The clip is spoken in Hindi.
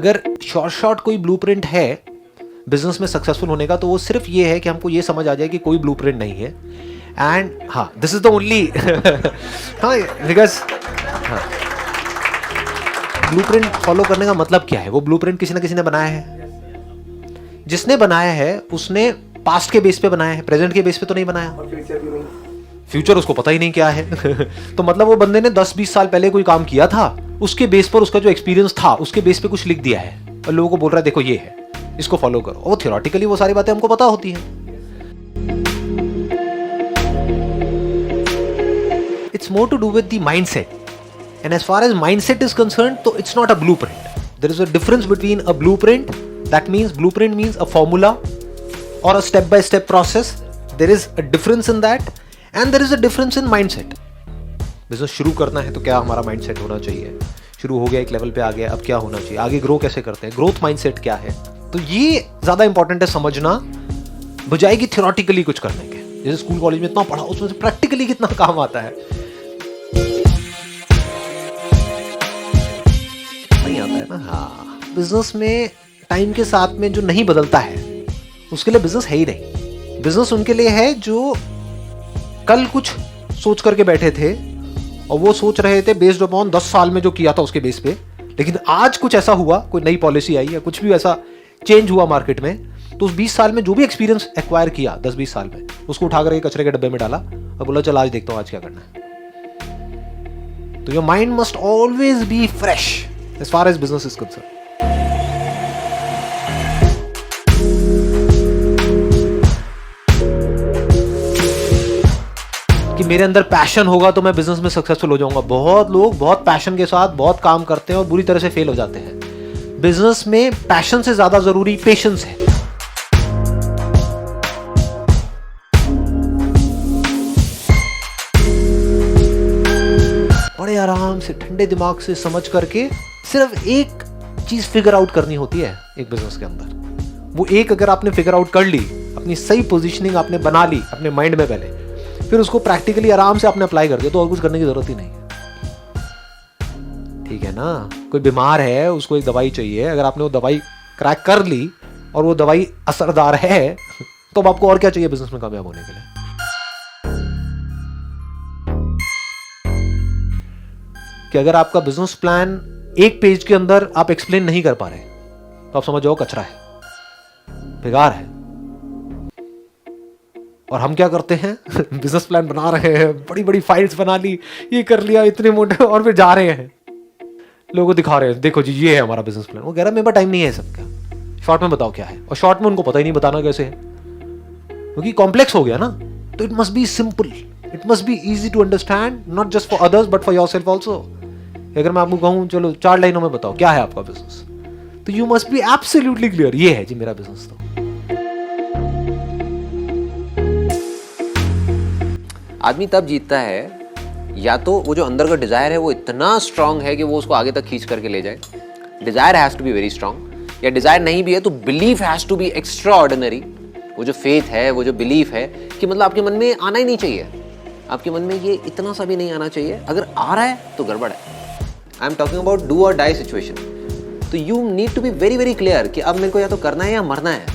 अगर शॉर्ट कोई ब्लूप्रिंट है बिजनेस में सक्सेसफुल होने का, तो वो सिर्फ ये है कि हमको ये समझ आ जाए कि कोई ब्लूप्रिंट नहीं है। एंड हाँ, दिस इज द ओनली हाँ, बिकॉज ब्लूप्रिंट फॉलो करने का मतलब क्या है? वो ब्लूप्रिंट किसी ना किसी ने बनाया है। जिसने बनाया है उसने पास्ट के बेस पे बनाया है, प्रेजेंट के बेस पे तो नहीं बनाया। फ्यूचर उसको पता ही नहीं क्या है तो मतलब वो बंदे ने 10-20 साल पहले कोई काम किया था, उसके बेस पर उसका जो एक्सपीरियंस था उसके बेस पे कुछ लिख दिया है और लोगों को बोल रहा है देखो ये है, इसको फॉलो करो। और थियोरेटिकली वो सारी बातें हमको पता होती हैं। It's more to do with the mindset, and as far as mindset is concerned, तो it's not a blueprint. There is a difference between a blueprint, that means blueprint means a formula और a step by step process. There is a difference in that, and there is a difference in mindset. Business शुरू करना है तो क्या हमारा माइंडसेट होना चाहिए? शुरू हो गया, एक लेवल पे आ गया, अब क्या होना चाहिए? आगे ग्रो कैसे करते हैं? ग्रोथ माइंडसेट क्या है? तो ये ज्यादा इंपॉर्टेंट है समझना, बजाय कि थ्योरेटिकली कुछ करने के। जैसे स्कूल कॉलेज में इतना पढ़ा, उसमें से प्रैक्टिकली कितना काम आता है? नहीं आता है ना। हाँ, बिजनेस में टाइम के साथ में जो नहीं बदलता है उसके लिए बिजनेस है ही नहीं। बिजनेस उनके लिए है जो कल कुछ सोच करके बैठे थे और वो सोच रहे थे बेस्ड अपॉन 10 साल में जो किया था उसके बेस पे, लेकिन आज कुछ ऐसा हुआ, कोई नई पॉलिसी आई या कुछ भी ऐसा चेंज हुआ मार्केट में, तो उस 20 साल में जो भी एक्सपीरियंस एक्वायर किया 10-20 साल में, उसको उठा करके कचरे के डब्बे में डाला और बोला चल आज देखता हूं आज क्या करना है। तो your mind must always be fresh as far as business is concern. कि मेरे अंदर पैशन होगा तो मैं बिजनेस में सक्सेसफुल हो जाऊंगा। बहुत लोग बहुत पैशन के साथ बहुत काम करते हैं और बुरी तरह से फेल हो जाते हैं। बिजनेस में पैशन से ज्यादा जरूरी पेशेंस है। बड़े आराम से ठंडे दिमाग से समझ करके सिर्फ एक चीज फिगर आउट करनी होती है एक बिजनेस के अंदर। वो एक अगर आपने फिगर आउट कर ली, अपनी सही पोजीशनिंग आपने बना ली अपने माइंड में पहले, फिर उसको प्रैक्टिकली आराम से आपने अप्लाई कर दिया, तो और कुछ करने की जरूरत ही नहीं है। ठीक है ना? कोई बीमार है, उसको एक दवाई चाहिए, अगर आपने वो दवाई क्रैक कर ली और वो दवाई असरदार है, तो अब आपको और क्या चाहिए बिजनेस में कामयाब होने के लिए? कि अगर आपका बिजनेस प्लान एक पेज के अंदर आप एक्सप्लेन नहीं कर पा रहे, तो आप समझ जाओ कचरा है, बेकार है। और हम क्या करते हैं बिजनेस प्लान बना रहे हैं, बड़ी बड़ी फाइल्स बना ली, ये कर लिया, इतने मोटे, और फिर जा रहे हैं लोगों को दिखा रहे हैं देखो जी ये है हमारा बिजनेस प्लान। वो कह रहा है मेरे पास टाइम नहीं है सबका, शॉर्ट में बताओ क्या है। और शॉर्ट में उनको पता ही नहीं बताना कैसे है, क्योंकि कॉम्प्लेक्स हो गया ना। तो it must be simple, it must be easy to understand, not just for others but for yourself also. अगर मैं आपको कहूं चलो 4 लाइनों में बताओ क्या है आपका बिजनेस, तो you must be absolutely clear, ये है जी मेरा बिजनेस। तो आदमी तब जीतता है या तो वो जो अंदर का डिजायर है वो इतना स्ट्रांग है कि वो उसको आगे तक खींच करके ले जाए, desire has to be very strong, या डिजायर नहीं भी है तो belief has to be extraordinary. वो जो फेथ है, वो जो बिलीफ है कि मतलब आपके मन में आना ही नहीं चाहिए, आपके मन में ये इतना सा भी नहीं आना चाहिए, अगर आ रहा है तो गड़बड़ है। I am talking about do और डाई सिचुएशन। तो you need to be very very clear कि अब मेरे को या तो करना है या मरना है।